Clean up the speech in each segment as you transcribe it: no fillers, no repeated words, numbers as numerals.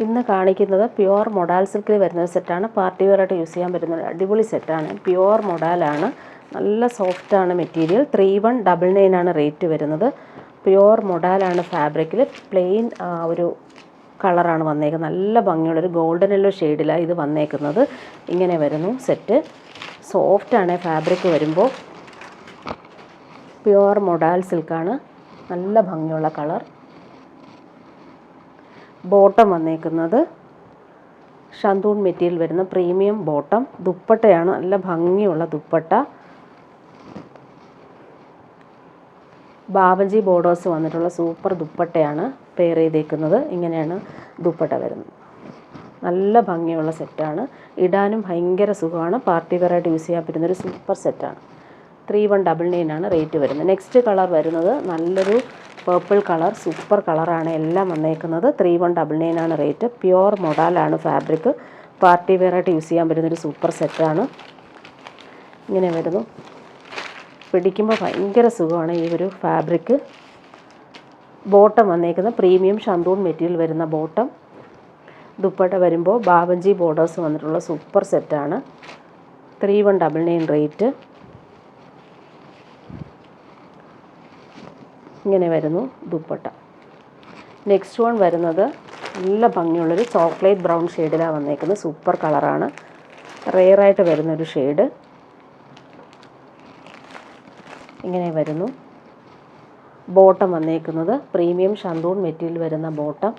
ഇന്ന് കാണിക്കുന്നത് pure modal സിൽക്കിൽ വരുന്ന സെറ്റാണ്. പാർട്ടി വെയറായിട്ട് യൂസ് ചെയ്യാൻ പറ്റുന്ന അടിപൊളി സെറ്റാണ്. പ്യുവർ മൊഡാലാണ്, നല്ല സോഫ്റ്റാണ് മെറ്റീരിയൽ. 3199 ആണ് റേറ്റ് വരുന്നത്. പ്യുവർ മൊഡാലാണ് ഫാബ്രിക്കിൽ. പ്ലെയിൻ ഒരു കളറാണ് വന്നേക്കുന്നത്. നല്ല ഭംഗിയുള്ളൊരു ഗോൾഡൻ യെല്ലോ ഷെയ്ഡിലാണ് ഇത് വന്നേക്കുന്നത്. ഇങ്ങനെ വരുന്നു സെറ്റ്. സോഫ്റ്റാണ് ഫാബ്രിക് വരുമ്പോൾ. പ്യുവർ മൊഡാൽ സിൽക്കാണ്, നല്ല ഭംഗിയുള്ള കളർ. ബോട്ടം വന്നേക്കുന്നത് ഷന്തൂൺ മെറ്റീരിയൽ വരുന്ന പ്രീമിയം ബോട്ടം. ദുപ്പട്ടയാണ്, നല്ല ഭംഗിയുള്ള ദുപ്പട്ട. ബാവഞ്ചി ബോർഡേഴ്സ് വന്നിട്ടുള്ള സൂപ്പർ ദുപ്പട്ടയാണ് പെയർ ചെയ്തേക്കുന്നത്. ഇങ്ങനെയാണ് ദുപ്പട്ട വരുന്നത്. നല്ല ഭംഗിയുള്ള സെറ്റാണ്, ഇടാനും ഭയങ്കര സുഖമാണ്. പാർട്ടി വെയറായിട്ട് യൂസ് ചെയ്യാൻ പറ്റുന്നൊരു സൂപ്പർ സെറ്റാണ്. 3199 ആണ് റേറ്റ് വരുന്നത്. നെക്സ്റ്റ് കളർ വരുന്നത് നല്ലൊരു പേർപ്പിൾ കളർ, സൂപ്പർ കളറാണ് എല്ലാം വന്നേക്കുന്നത്. 3199 ആണ് റേറ്റ്. പ്യുവർ മൊഡാലാണ് ഫാബ്രിക്. പാർട്ടി വെയറായിട്ട് യൂസ് ചെയ്യാൻ പറ്റുന്നൊരു സൂപ്പർ സെറ്റാണ്. ഇങ്ങനെ വരുന്നു. പിടിക്കുമ്പോൾ ഭയങ്കര സുഖമാണ് ഈ ഒരു ഫാബ്രിക്. ബോട്ടം വന്നേക്കുന്ന പ്രീമിയം ഷന്തൂൺ മെറ്റീരിയൽ വരുന്ന ബോട്ടം. ദുപ്പട്ട വരുമ്പോൾ ബാവഞ്ചി ബോർഡേഴ്സ് വന്നിട്ടുള്ള സൂപ്പർ സെറ്റാണ്. 3199 റേറ്റ്. ഇങ്ങനെ വരുന്നു ദുപ്പട്ട. നെക്സ്റ്റ് വൺ വരുന്നത് നല്ല ഭംഗിയുള്ളൊരു ചോക്ലേറ്റ് ബ്രൗൺ ഷെയ്ഡിലാണ് വന്നേക്കുന്നത്. സൂപ്പർ കളറാണ്, റെയറായിട്ട് വരുന്നൊരു ഷെയ്ഡ്. ഇങ്ങനെ വരുന്നു. ബോട്ടം വന്നേക്കുന്നത് പ്രീമിയം ഷന്തൂൺ മെറ്റീരിയൽ വരുന്ന ബോട്ടം.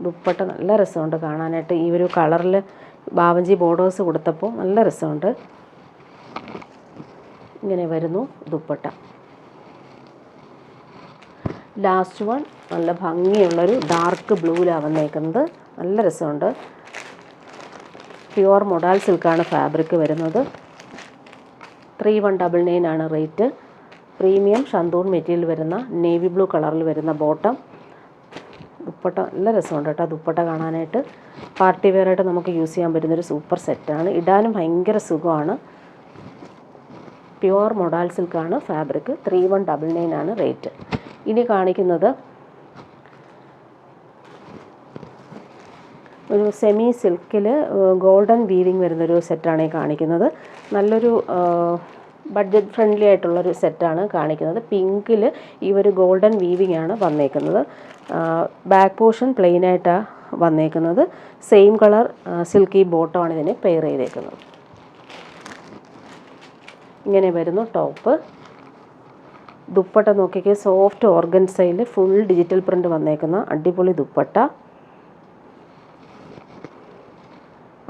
ദുപ്പട്ട നല്ല രസമുണ്ട് കാണാനായിട്ട്. ഈ ഒരു കളറിൽ ബാവഞ്ചി ബോർഡേഴ്സ് കൊടുത്തപ്പോൾ നല്ല രസമുണ്ട്. ഇങ്ങനെ വരുന്നു ദുപ്പട്ട. ലാസ്റ്റ് വൺ നല്ല ഭംഗിയുള്ളൊരു ഡാർക്ക് ബ്ലൂവിലാണ് വന്നേക്കുന്നത്. നല്ല രസമുണ്ട്. പ്യുവർ മൊഡാൽ സിൽക്കാണ് ഫാബ്രിക് വരുന്നത്. 3199 ആണ് റേറ്റ്. പ്രീമിയം ഷന്തൂൺ മെറ്റീരിയൽ വരുന്ന നേവി ബ്ലൂ കളറിൽ വരുന്ന ബോട്ടം. ദുപ്പട്ട നല്ല രസമുണ്ട് കേട്ടോ ദുപ്പട്ട കാണാനായിട്ട്. പാർട്ടി വെയറായിട്ട് നമുക്ക് യൂസ് ചെയ്യാൻ പറ്റുന്നൊരു സൂപ്പർ സെറ്റാണ്. ഇടാനും ഭയങ്കര സുഖമാണ്. Pure modal സിൽക്കാണ് fabric. 3199 ആണ് റേറ്റ്. ഇനി കാണിക്കുന്നത് ഒരു സെമി സിൽക്കിൽ ഗോൾഡൻ വീവിങ് വരുന്നൊരു സെറ്റാണ് ഈ കാണിക്കുന്നത്. നല്ലൊരു ബഡ്ജറ്റ് ഫ്രണ്ട്ലി ആയിട്ടുള്ളൊരു സെറ്റാണ് കാണിക്കുന്നത്. പിങ്കിൽ ഈ ഒരു ഗോൾഡൻ വീവിങ് ആണ് വന്നേക്കുന്നത്. ബാക്ക് പോർഷൻ പ്ലെയിൻ ആയിട്ടാണ് വന്നേക്കുന്നത്. സെയിം കളർ സിൽക്കി ബോട്ടമാണ് ഇതിന് പെയർ ചെയ്തേക്കുന്നത്. ഇങ്ങനെ വരുന്നു ടോപ്പ്. ദുപ്പട്ട നോക്കിക്കേ, സോഫ്റ്റ് ഓർഗൻസയിൽ ഫുൾ ഡിജിറ്റൽ പ്രിൻ്റ് വന്നേക്കുന്ന അടിപൊളി ദുപ്പട്ട.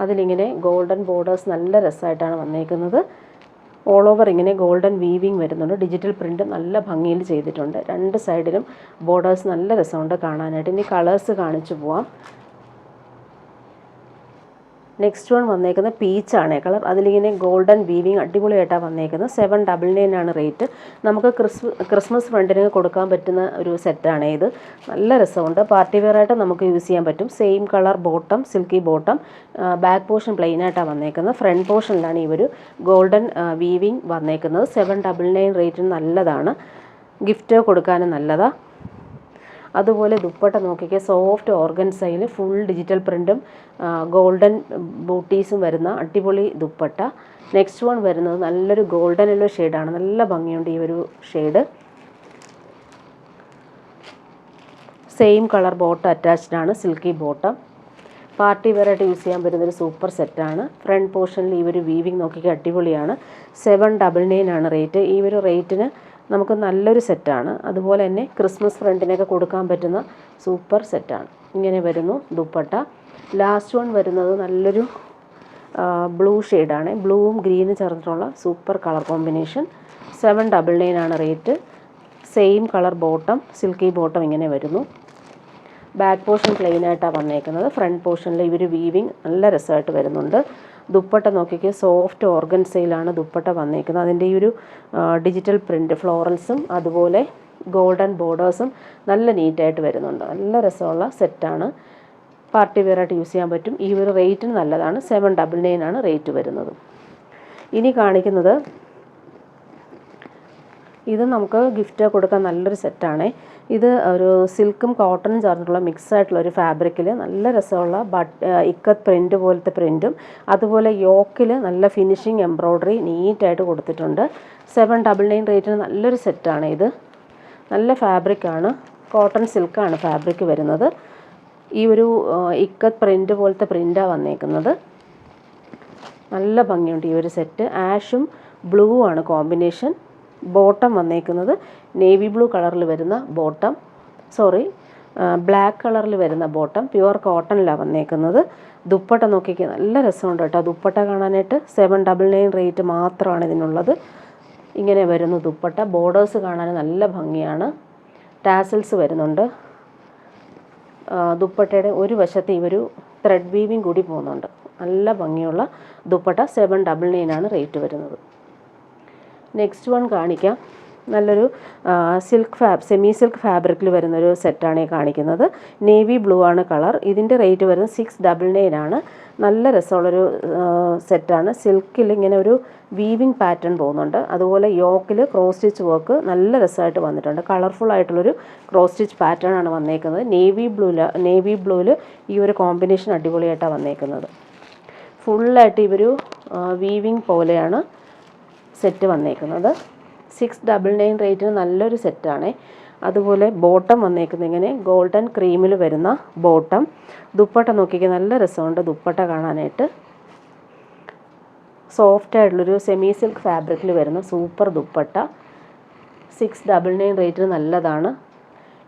അതിലിങ്ങനെ ഗോൾഡൻ ബോർഡേഴ്സ് നല്ല രസമായിട്ടാണ് വന്നേക്കുന്നത്. ഓൾ ഓവർ ഇങ്ങനെ ഗോൾഡൻ വീവിങ് വരുന്നുണ്ട്. ഡിജിറ്റൽ പ്രിൻ്റ് നല്ല ഭംഗിയിൽ ചെയ്തിട്ടുണ്ട്. രണ്ട് സൈഡിലും ബോർഡേഴ്സ് നല്ല രസമുണ്ട് കാണാനായിട്ട്. ഇനി കളേഴ്സ് കാണിച്ചു പോവാം. നെക്സ്റ്റ് വൺ വന്നേക്കുന്നത് പീച്ചാണ് കളർ. അതിലിങ്ങനെ ഗോൾഡൻ വീവിങ് അടിപൊളിയായിട്ടാണ് വന്നേക്കുന്നത്. 799 ആണ് റേറ്റ്. നമുക്ക് ക്രിസ്മസ് ഫ്രണ്ടിന് കൊടുക്കാൻ പറ്റുന്ന ഒരു സെറ്റാണ് ഇത്. നല്ല രസമുണ്ട്. പാർട്ടി വെയറായിട്ട് നമുക്ക് യൂസ് ചെയ്യാൻ പറ്റും. Same colour bottom, silky bottom. Back portion plain ആയിട്ടാണ് വന്നേക്കുന്നത്. ഫ്രണ്ട് പോർഷനിലാണ് ഈ ഒരു ഗോൾഡൻ വീവിങ് വന്നേക്കുന്നത്. 799 റേറ്റിന് നല്ലതാണ്. ഗിഫ്റ്റ് കൊടുക്കാനും നല്ലതാണ്. അതുപോലെ ദുപ്പട്ട നോക്കിക്കുക, സോഫ്റ്റ് ഓർഗൻസയിൽ ഫുൾ ഡിജിറ്റൽ പ്രിൻറ്റും ഗോൾഡൻ ബൂട്ടീസും വരുന്ന അടിപൊളി ദുപ്പട്ട. നെക്സ്റ്റ് വൺ വരുന്നത് നല്ലൊരു ഗോൾഡൻ യെല്ലോ ഷെയ്ഡാണ്. നല്ല ഭംഗിയുണ്ട് ഈ ഒരു shade. Same colour bottom attached ആണ്, സിൽക്കി ബോട്ടം. പാർട്ടി വെയറായിട്ട് യൂസ് ചെയ്യാൻ പറ്റുന്നൊരു സൂപ്പർ സെറ്റാണ്. ഫ്രണ്ട് പോർഷനിൽ ഈ ഒരു വീവിങ് നോക്കിക്കുക അടിപൊളിയാണ്. 799 ആണ് റേറ്റ്. ഈ ഒരു റേറ്റിന് നമുക്ക് നല്ലൊരു സെറ്റാണ്. അതുപോലെ തന്നെ ക്രിസ്മസ് ഫ്രണ്ടിനൊക്കെ കൊടുക്കാൻ പറ്റുന്ന സൂപ്പർ സെറ്റാണ്. ഇങ്ങനെ വരുന്നു ദുപ്പട്ട. ലാസ്റ്റ് വൺ വരുന്നത് നല്ലൊരു ബ്ലൂ ഷെയ്ഡാണ്. ബ്ലൂവും ഗ്രീനും ചേർന്നിട്ടുള്ള സൂപ്പർ കളർ കോമ്പിനേഷൻ. 799 ആണ് rate. Same colour bottom, silky bottom ഇങ്ങനെ വരുന്നു. ബാക്ക് പോർഷൻ പ്ലെയിൻ ആയിട്ടാണ് വന്നേക്കുന്നത്. ഫ്രണ്ട് പോർഷനിൽ ഈ ഒരു വീവിങ് നല്ല രസമായിട്ട് വരുന്നുണ്ട്. ദുപ്പട്ട നോക്കിക്കുക, സോഫ്റ്റ് ഓർഗൻസയിലാണ് ദുപ്പട്ട വന്നേക്കുന്നത്. അതിൻ്റെ ഈ ഒരു ഡിജിറ്റൽ പ്രിൻറ്റ് ഫ്ലോറൽസും അതുപോലെ ഗോൾഡൻ ബോർഡേഴ്സും നല്ല നീറ്റായിട്ട് വരുന്നുണ്ട്. നല്ല രസമുള്ള സെറ്റാണ്. പാർട്ടി വെയറായിട്ട് യൂസ് ചെയ്യാൻ പറ്റും. ഈ ഒരു റേറ്റിന് നല്ലതാണ്. 799 ആണ് റേറ്റ് വരുന്നത്. ഇനി കാണിക്കുന്നത് ഇത് നമുക്ക് ഗിഫ്റ്റ് കൊടുക്കാൻ നല്ലൊരു സെറ്റാണ്. ഇത് ഒരു സിൽക്കും കോട്ടണും ചേർന്നിട്ടുള്ള മിക്സ് ആയിട്ടുള്ള ഒരു ഫാബ്രിക്കിൽ നല്ല രസമുള്ള ഇക്കത്ത് പ്രിൻ്റ് പോലത്തെ പ്രിൻറ്റും അതുപോലെ യോക്കിൽ നല്ല ഫിനിഷിങ് എംബ്രോയ്ഡറി നീറ്റായിട്ട് കൊടുത്തിട്ടുണ്ട്. 799 റേറ്റിന് നല്ലൊരു സെറ്റാണ് ഇത്. നല്ല ഫാബ്രിക്കാണ്, കോട്ടൺ സിൽക്കാണ് ഫാബ്രിക് വരുന്നത്. ഈ ഒരു ഇക്കത്ത് പ്രിൻ്റ് പോലത്തെ പ്രിൻ്റാണ് വന്നേക്കുന്നത്. നല്ല ഭംഗിയുണ്ട് ഈ ഒരു സെറ്റ്. ആഷും ബ്ലൂ ആണ് കോമ്പിനേഷൻ. ബോട്ടം വന്നേക്കുന്നത് നേവി ബ്ലൂ കളറിൽ വരുന്ന ബോട്ടം, ബ്ലാക്ക് കളറിൽ വരുന്ന ബോട്ടം. പ്യുവർ കോട്ടണിലാണ് വന്നേക്കുന്നത്. ദുപ്പട്ട നോക്കിക്കുക, നല്ല രസമുണ്ട് കേട്ടോ ദുപ്പട്ട കാണാനായിട്ട്. 799 റേറ്റ് മാത്രമാണ് ഇതിനുള്ളത്. ഇങ്ങനെ വരുന്നു ദുപ്പട്ട. ബോർഡേഴ്സ് കാണാൻ നല്ല ഭംഗിയാണ്. ടാസൽസ് വരുന്നുണ്ട്. ദുപ്പട്ടയുടെ ഒരു വശത്ത് ഈ ഒരു ത്രെഡ് വീവിങ് കൂടി പോകുന്നുണ്ട്. നല്ല ഭംഗിയുള്ള ദുപ്പട്ട. 799 റേറ്റ് വരുന്നത്. നെക്സ്റ്റ് വൺ കാണിക്കാം. നല്ലൊരു സെമി സിൽക്ക് ഫാബ്രിക്കിൽ വരുന്നൊരു സെറ്റാണ് ഈ കാണിക്കുന്നത്. നേവി ബ്ലൂ ആണ് കളർ. ഇതിൻ്റെ റേറ്റ് വരുന്നത് 699 നല്ല രസമുള്ളൊരു സെറ്റാണ്. സിൽക്കിൽ ഇങ്ങനെ ഒരു വീവിങ് പാറ്റേൺ പോകുന്നുണ്ട്. അതുപോലെ യോക്കിൽ ക്രോസ് സ്റ്റിച്ച് വർക്ക് നല്ല രസമായിട്ട് വന്നിട്ടുണ്ട്. കളർഫുൾ ആയിട്ടുള്ളൊരു ക്രോസ് സ്റ്റിച്ച് പാറ്റേൺ ആണ് വന്നേക്കുന്നത്. നേവി ബ്ലൂവിൽ ഈ ഒരു കോമ്പിനേഷൻ അടിപൊളിയായിട്ടാണ് വന്നേക്കുന്നത്. ഫുള്ളായിട്ട് ഈ ഒരു വീവിങ് പോലെയാണ് സെറ്റ് വന്നേക്കുന്നത്. 699 റേറ്റിന് നല്ലൊരു സെറ്റാണ്. അതുപോലെ ബോട്ടം വന്നേക്കുന്നത് ഇങ്ങനെ ഗോൾഡൻ ക്രീമിൽ വരുന്ന ബോട്ടം. ദുപ്പട്ട നോക്കിക്കുക, നല്ല രസമുണ്ട് ദുപ്പട്ട കാണാനായിട്ട്. സോഫ്റ്റ് ആയിട്ടുള്ളൊരു സെമി സിൽക്ക് ഫാബ്രിക്കിൽ വരുന്ന സൂപ്പർ ദുപ്പട്ട. 699 റേറ്റിന് നല്ലതാണ്.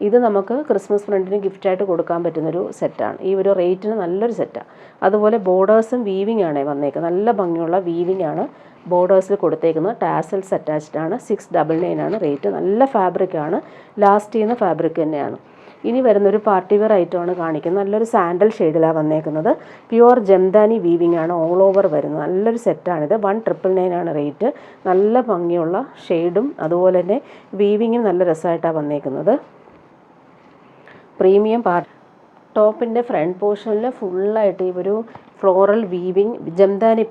ഇത് നമുക്ക് ക്രിസ്മസ് ഫ്രണ്ടിന് ഗിഫ്റ്റായിട്ട് കൊടുക്കാൻ പറ്റുന്നൊരു സെറ്റാണ്. ഈ ഒരു റേറ്റിന് നല്ലൊരു സെറ്റാണ്. അതുപോലെ ബോർഡേഴ്സും വീവിങ് ആണ് വന്നേക്കുന്നത്. നല്ല ഭംഗിയുള്ള വീവിങ് ആണ് ബോർഡേഴ്സിൽ കൊടുത്തേക്കുന്നത്. ടാസൽസ് അറ്റാച്ച്ഡ് ആണ്. 699 റേറ്റ്. നല്ല ഫാബ്രിക്കാണ്, ലാസ്റ്റ് ചെയ്യുന്ന ഫാബ്രിക് തന്നെയാണ്. ഇനി വരുന്നൊരു പാർട്ടി വെയർ ഐറ്റമാണ് കാണിക്കുന്നത്. നല്ലൊരു സാൻഡൽ ഷെയ്ഡിലാണ് വന്നേക്കുന്നത്. പ്യുവർ ജംദാനി വീവിങ് ആണ് ഓൾ ഓവർ വരുന്നത്. നല്ലൊരു സെറ്റാണിത്. 199 റേറ്റ്. നല്ല ഭംഗിയുള്ള ഷെയ്ഡും അതുപോലെ തന്നെ വീവിങ്ങും നല്ല രസമായിട്ടാണ് വന്നേക്കുന്നത്. പ്രീമിയം ടോപ്പിൻ്റെ ഫ്രണ്ട് പോർഷനിൽ ഫുള്ളായിട്ട് ഈ ഒരു floral weaving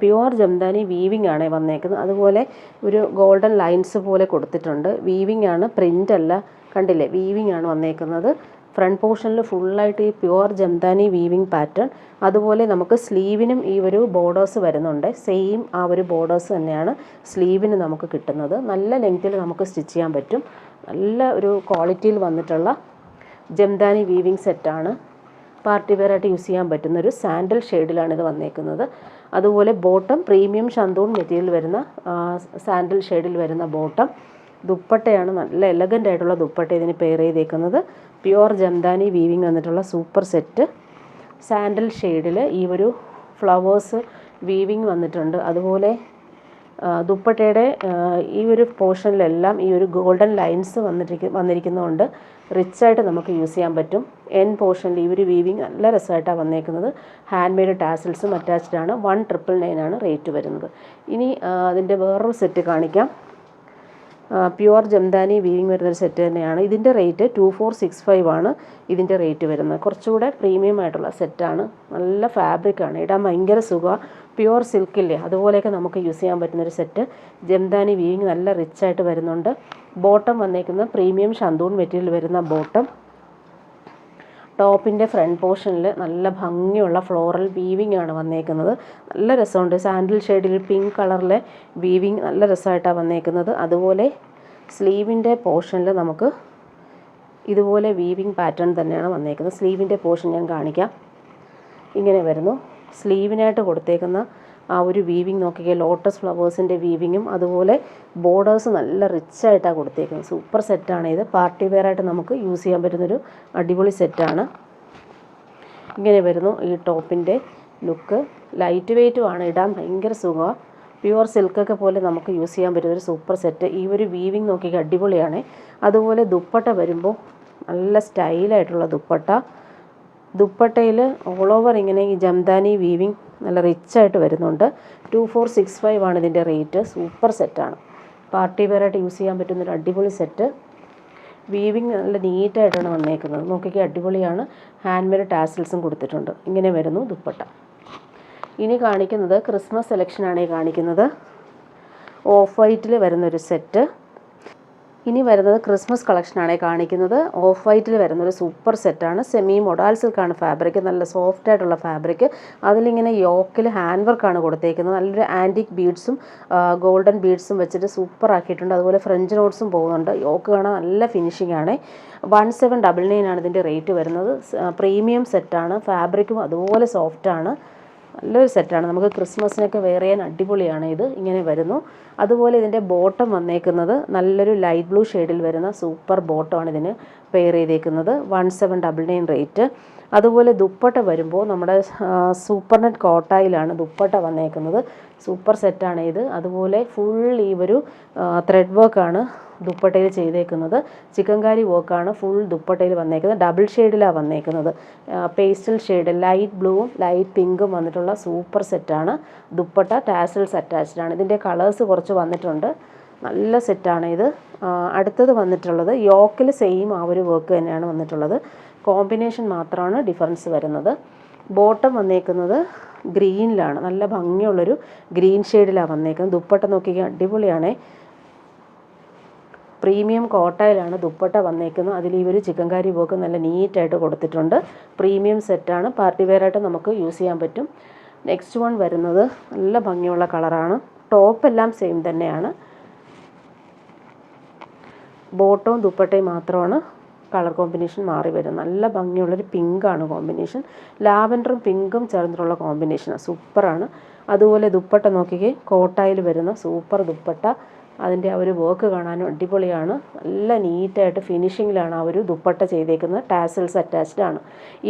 pure jamdani weaving ആണ് വന്നേക്കുന്നത്. അതുപോലെ ഒരു ഗോൾഡൻ ലൈൻസ് പോലെ കൊടുത്തിട്ടുണ്ട്. വീവിങ് ആണ്, പ്രിൻ്റ് അല്ല. കണ്ടില്ലേ, വീവിങ് ആണ് വന്നേക്കുന്നത്. ഫ്രണ്ട് പോർഷനിൽ ഫുള്ളായിട്ട് ഈ പ്യുവർ ജംദാനി വീവിങ് പാറ്റേൺ. അതുപോലെ നമുക്ക് സ്ലീവിനും ഈ ഒരു ബോർഡേഴ്സ് വരുന്നുണ്ട്. സെയിം ആ ഒരു ബോർഡേഴ്സ് തന്നെയാണ് സ്ലീവിന് നമുക്ക് കിട്ടുന്നത്. നല്ല ലെങ്ത്തിൽ നമുക്ക് സ്റ്റിച്ച് ചെയ്യാൻ പറ്റും. നല്ല ഒരു ക്വാളിറ്റിയിൽ വന്നിട്ടുള്ള ജംദാനി വീവിങ് സെറ്റാണ്. പാർട്ടി വെയറായിട്ട് യൂസ് ചെയ്യാൻ പറ്റുന്നൊരു സാൻഡൽ ഷെയ്ഡിലാണ് ഇത് വന്നേക്കുന്നത്. അതുപോലെ ബോട്ടം പ്രീമിയം ഷന്തൂൺ മെറ്റീരിയൽ വരുന്ന സാൻഡൽ ഷെയ്ഡിൽ വരുന്ന ബോട്ടം. ദുപ്പട്ടയാണ് നല്ല എലഗൻ്റ് ആയിട്ടുള്ള ദുപ്പട്ട ഇതിന് പെയർ ചെയ്തേക്കുന്നത്. പ്യുവർ ജംദാനി വീവിങ് വന്നിട്ടുള്ള സൂപ്പർ സെറ്റ്. സാൻഡൽ ഷെയ്ഡിൽ ഈ ഒരു ഫ്ലവേഴ്സ് വീവിങ് വന്നിട്ടുണ്ട്. അതുപോലെ ദുപ്പട്ടയുടെ ഈ ഒരു പോർഷനിലെല്ലാം ഈ ഒരു ഗോൾഡൻ ലൈൻസ് വന്നിരിക്കുന്നതുകൊണ്ട് റിച്ചായിട്ട് നമുക്ക് യൂസ് ചെയ്യാൻ പറ്റും. എൻ പോർഷനിൽ ഈ ഒരു വീവിങ് നല്ല രസമായിട്ടാണ് വന്നേക്കുന്നത്. ഹാൻഡ് മെയ്ഡ് ടാസൽസും അറ്റാച്ച്ഡ് ആണ്. 199 റേറ്റ് വരുന്നത്. ഇനി അതിൻ്റെ വേറൊരു സെറ്റ് കാണിക്കാം. പ്യുവർ ജംദാനി വീവിങ് വരുന്നൊരു സെറ്റ് തന്നെയാണ്. ഇതിൻ്റെ റേറ്റ് 2465 ആണ് ഇതിൻ്റെ റേറ്റ് വരുന്നത്. കുറച്ചുകൂടെ പ്രീമിയം ആയിട്ടുള്ള സെറ്റാണ്. നല്ല ഫാബ്രിക്കാണ്, ഇടാൻ ഭയങ്കര സുഖമാണ്. പ്യുവർ സിൽക്കില്ലേ, അതുപോലെയൊക്കെ നമുക്ക് യൂസ് ചെയ്യാൻ പറ്റുന്നൊരു സെറ്റ്. ജംദാനി വീവിങ് നല്ല റിച്ചായിട്ട് വരുന്നുണ്ട്. ബോട്ടം വന്നേക്കുന്ന പ്രീമിയം ഷന്തൂൺ മെറ്റീരിയൽ വരുന്ന ബോട്ടം. ടോപ്പിൻ്റെ ഫ്രണ്ട് പോർഷനിൽ നല്ല ഭംഗിയുള്ള ഫ്ലോറൽ വീവിങ് ആണ് വന്നേക്കുന്നത്. നല്ല രസമുണ്ട്. സാൻഡൽ ഷെയ്ഡിൽ പിങ്ക് കളറിലെ വീവിങ് നല്ല രസമായിട്ടാണ് വന്നേക്കുന്നത്. അതുപോലെ സ്ലീവിൻ്റെ പോർഷനിൽ നമുക്ക് ഇതുപോലെ വീവിങ് പാറ്റേൺ തന്നെയാണ് വന്നേക്കുന്നത്. സ്ലീവിൻ്റെ പോർഷൻ ഞാൻ കാണിക്കാം. ഇങ്ങനെ വരുന്നു. സ്ലീവിനായിട്ട് കൊടുത്തേക്കുന്ന ആ ഒരു വീവിങ് നോക്കിയാൽ ലോട്ടസ് ഫ്ലവേഴ്സിൻ്റെ വീവിങ്ങും അതുപോലെ ബോർഡേഴ്സ് നല്ല റിച്ചായിട്ടാണ് കൊടുത്തേക്കുന്നത്. സൂപ്പർ സെറ്റാണ് ഇത്. പാർട്ടി വെയറായിട്ട് നമുക്ക് യൂസ് ചെയ്യാൻ പറ്റുന്നൊരു അടിപൊളി സെറ്റാണ്. ഇങ്ങനെ വരുന്നു ഈ ടോപ്പിൻ്റെ ലുക്ക്. ലൈറ്റ് വെയ്റ്റുമാണ്, ഇടാൻ ഭയങ്കര സുഖമാണ്. പ്യുവർ സിൽക്കൊക്കെ പോലെ നമുക്ക് യൂസ് ചെയ്യാൻ പറ്റുന്നൊരു സൂപ്പർ സെറ്റ്. ഈ ഒരു വീവിങ് നോക്കിയാൽ അടിപൊളിയാണ്. അതുപോലെ ദുപ്പട്ട വരുമ്പോൾ നല്ല സ്റ്റൈലായിട്ടുള്ള ദുപ്പട്ട. ദുപ്പട്ടയിൽ ഓൾ ഓവർ ഇങ്ങനെ ഈ ജംദാനി വീവിങ് നല്ല റിച്ചായിട്ട് വരുന്നുണ്ട്. 2465 ആണ് ഇതിൻ്റെ റേറ്റ്. സൂപ്പർ സെറ്റാണ്. പാർട്ടി വെയറായിട്ട് യൂസ് ചെയ്യാൻ പറ്റുന്നൊരു അടിപൊളി സെറ്റ്. വീവിങ് നല്ല നീറ്റായിട്ടാണ് വന്നേക്കുന്നത്. നോക്കിക്കുക, അടിപൊളിയാണ്. ഹാൻഡ് മെയ്ഡ് ടാസൽസും കൊടുത്തിട്ടുണ്ട്. ഇങ്ങനെ വരുന്നു ദുപ്പട്ട. ഇനി കാണിക്കുന്നത് ക്രിസ്മസ് സെലക്ഷനാണ് ഈ കാണിക്കുന്നത്. ഓഫ് വൈറ്റിൽ വരുന്നൊരു സെറ്റ്. ഇനി വരുന്നത് ക്രിസ്മസ് കളക്ഷനാണ് കാണിക്കുന്നത്. ഓഫ് വൈറ്റിൽ വരുന്ന ഒരു സൂപ്പർ സെറ്റാണ്. സെമി മൊഡാൽ സിൽക്കാണ് ഫാബ്രിക്, നല്ല സോഫ്റ്റ് ആയിട്ടുള്ള ഫാബ്രിക്. അതിലിങ്ങനെ യോക്കിൽ ഹാൻഡ് വർക്കാണ് കൊടുത്തേക്കുന്നത്. നല്ലൊരു ആൻറ്റിക് ബീഡ്സും ഗോൾഡൻ ബീഡ്സും വെച്ചിട്ട് സൂപ്പർ ആക്കിയിട്ടുണ്ട്. അതുപോലെ ഫ്രഞ്ച് നോട്ട്സും പോകുന്നുണ്ട്. യോക്ക് കാണാൻ നല്ല ഫിനിഷിംഗ് ആണ്. 1799 ആണ് ഇതിൻ്റെ റേറ്റ് വരുന്നത്. പ്രീമിയം സെറ്റാണ്. ഫാബ്രിക്കും അതുപോലെ സോഫ്റ്റാണ്. നല്ലൊരു സെറ്റാണ്. നമുക്ക് ക്രിസ്മസിനൊക്കെ വെയർ ചെയ്യാൻ അടിപൊളിയാണ് ഇത്. ഇങ്ങനെ വരുന്നു. അതുപോലെ ഇതിൻ്റെ ബോട്ടം വന്നേക്കുന്നത് നല്ലൊരു ലൈറ്റ് ബ്ലൂ ഷെയ്ഡിൽ വരുന്ന സൂപ്പർ ബോട്ടമാണ് ഇതിന് പെയർ ചെയ്തേക്കുന്നത്. 1799 റേറ്റ്. അതുപോലെ ദുപ്പട്ട വരുമ്പോൾ നമ്മുടെ സൂപ്പർ നെറ്റ് കോട്ടായിലാണ് ദുപ്പട്ട വന്നേക്കുന്നത്. സൂപ്പർ സെറ്റാണ് ഇത്. അതുപോലെ ഫുൾ ഈ ഒരു ത്രെഡ് വർക്കാണ് ദുപ്പട്ടയിൽ ചെയ്തേക്കുന്നത്. ചിക്കൻകാരി വർക്കാണ് ഫുൾ ദുപ്പട്ടയിൽ വന്നേക്കുന്നത്. ഡബിൾ ഷെയ്ഡിലാണ് വന്നേക്കുന്നത്. പേസ്റ്റൽ ഷെയ്ഡ് ലൈറ്റ് ബ്ലൂവും ലൈറ്റ് പിങ്കും വന്നിട്ടുള്ള സൂപ്പർ സെറ്റാണ്. ദുപ്പട്ട ടാസൽസ് അറ്റാച്ച്ഡ് ആണ്. ഇതിൻ്റെ കളേഴ്സ് കുറച്ച് വന്നിട്ടുണ്ട്. നല്ല സെറ്റാണ് ഇത്. അടുത്തത് വന്നിട്ടുള്ളത് യോക്കിൽ സെയിം ആ ഒരു വർക്ക് തന്നെയാണ് വന്നിട്ടുള്ളത്. കോമ്പിനേഷൻ മാത്രമാണ് ഡിഫറൻസ് വരുന്നത്. ബോട്ടം വന്നേക്കുന്നത് ഗ്രീനിലാണ്. നല്ല ഭംഗിയുള്ളൊരു ഗ്രീൻ ഷെയ്ഡിലാണ് വന്നേക്കുന്നത്. ദുപ്പട്ട നോക്കിക്കാൻ അടിപൊളിയാണ്. പ്രീമിയം കോട്ടയിലാണ് ദുപ്പട്ട വന്നേക്കുന്നത്. അതിൽ ഈ ഒരു ചിക്കൻകാരി വർക്ക് നല്ല നീറ്റായിട്ട് കൊടുത്തിട്ടുണ്ട്. പ്രീമിയം സെറ്റാണ്. പാർട്ടി വെയറായിട്ട് നമുക്ക് യൂസ് ചെയ്യാൻ പറ്റും. നെക്സ്റ്റ് വൺ വരുന്നത് നല്ല ഭംഗിയുള്ള കളറാണ്. ടോപ്പ് എല്ലാം സെയിം തന്നെയാണ്. ബോട്ടവും ദുപ്പട്ടയും മാത്രമാണ് കളർ കോമ്പിനേഷൻ മാറി വരും. നല്ല ഭംഗിയുള്ളൊരു പിങ്കാണ് കോമ്പിനേഷൻ. ലാവൻഡറും പിങ്കും ചേർന്നിട്ടുള്ള കോമ്പിനേഷനാണ്. സൂപ്പറാണ്. അതുപോലെ ദുപ്പട്ട നോക്കിക്കേ, കോട്ടായിൽ വരുന്ന സൂപ്പർ ദുപ്പട്ട. അതിൻ്റെ ആ ഒരു വർക്ക് കാണാനും അടിപൊളിയാണ്. നല്ല നീറ്റായിട്ട് ഫിനിഷിങ്ങിലാണ് ആ ഒരു ദുപ്പട്ട ചെയ്തേക്കുന്നത്. ടാസൽസ് അറ്റാച്ച്ഡ് ആണ്.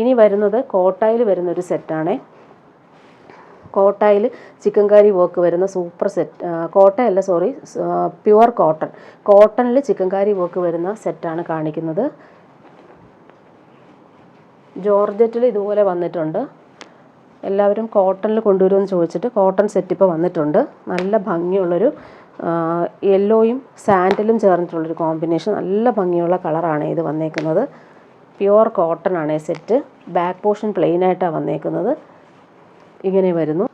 ഇനി വരുന്നത് കോട്ടായിൽ വരുന്നൊരു സെറ്റാണ്. കോട്ടായിൽ ചിക്കൻകാരി വർക്ക് വരുന്ന സൂപ്പർ സെറ്റ്. കോട്ടയല്ല, സോറി, പ്യുവർ കോട്ടൺ. കോട്ടണിൽ ചിക്കൻകാരി വർക്ക് വരുന്ന സെറ്റാണ് കാണിക്കുന്നത്. ജോർജറ്റിൽ ഇതുപോലെ വന്നിട്ടുണ്ട്. എല്ലാവരും കോട്ടണിൽ കൊണ്ടുവരുമെന്ന് ചോദിച്ചിട്ട് കോട്ടൺ സെറ്റ് ഇപ്പോൾ വന്നിട്ടുണ്ട്. നല്ല ഭംഗിയുള്ളൊരു യെല്ലോയും സാൻഡലും ചേർന്നിട്ടുള്ളൊരു കോമ്പിനേഷൻ. നല്ല ഭംഗിയുള്ള കളറാണ് ഇത് വന്നേക്കുന്നത്. പ്യുവർ കോട്ടൺ ആണ് സെറ്റ്. ബാക്ക് പോർഷൻ പ്ലെയിൻ ആയിട്ടാണ് വന്നേക്കുന്നത്. ഇങ്ങനെ വരുന്നു.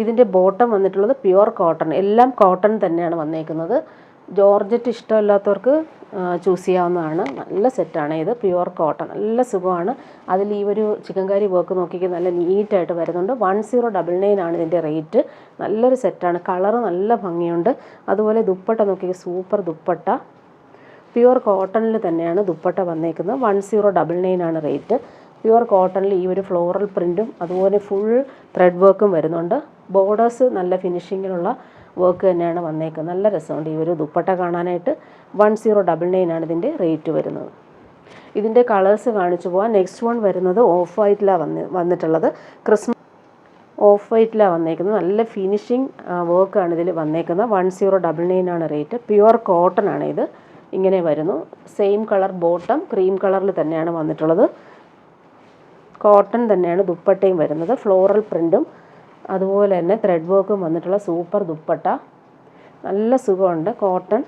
ഇതിൻ്റെ ബോട്ടം വന്നിട്ടുള്ളത് പ്യുവർ കോട്ടൺ. എല്ലാം കോട്ടൺ തന്നെയാണ് വന്നേക്കുന്നത്. ജോർജറ്റ് ഇഷ്ടമില്ലാത്തവർക്ക് ചൂസ് ചെയ്യാവുന്നതാണ്. നല്ല സെറ്റാണ് ഇത്. പ്യുവർ കോട്ടൺ, നല്ല സുഖമാണ്. അതിൽ ഈ ഒരു ചിക്കൻകാരി വർക്ക് നോക്കിക്കാൻ നല്ല നീറ്റായിട്ട് വരുന്നുണ്ട്. 1099 ആണ് ഇതിൻ്റെ റേറ്റ്. നല്ലൊരു സെറ്റാണ്. കളറ് നല്ല ഭംഗിയുണ്ട്. അതുപോലെ ദുപ്പട്ട നോക്കിക്കുക, സൂപ്പർ ദുപ്പട്ട. പ്യുവർ കോട്ടണിൽ തന്നെയാണ് ദുപ്പട്ട വന്നേക്കുന്നത്. 1099 ആണ് റേറ്റ്. പ്യുവർ കോട്ടണിൽ ഈ ഒരു ഫ്ലോറൽ പ്രിൻറ്റും അതുപോലെ ഫുൾ ത്രെഡ് വർക്കും വരുന്നുണ്ട്. ബോർഡേഴ്സ് നല്ല ഫിനിഷിങ്ങിലുള്ള വർക്ക് തന്നെയാണ് വന്നേക്കുന്നത്. നല്ല രസമുണ്ട് ഈ ഒരു ദുപ്പട്ട കാണാനായിട്ട്. 1099 ആണ് ഇതിൻ്റെ റേറ്റ് വരുന്നത്. ഇതിൻ്റെ കളേഴ്സ് കാണിച്ചു പോകാം. നെക്സ്റ്റ് വൺ വരുന്നത് ഓഫ് വൈറ്റിലാണ് വന്നിട്ടുള്ളത്. ക്രിസ്മസ് ഓഫ് വൈറ്റിലാണ് വന്നേക്കുന്നത്. നല്ല ഫിനിഷിങ് വർക്കാണ് ഇതിൽ വന്നേക്കുന്നത്. 1099 ആണ് റേറ്റ്. പ്യുവർ കോട്ടൺ ആണ് ഇത്. ഇങ്ങനെ വരുന്നു. സെയിം കളർ ബോട്ടം ക്രീം കളറിൽ തന്നെയാണ് വന്നിട്ടുള്ളത്. കോട്ടൺ തന്നെയാണ് ദുപ്പട്ടയും വരുന്നത്. ഫ്ലോറൽ പ്രിൻറ്റും അതുപോലെ തന്നെ ത്രെഡ് വർക്കും വന്നിട്ടുള്ള സൂപ്പർ ദുപ്പട്ട. നല്ല സുഖമുണ്ട്. കോട്ടൺ.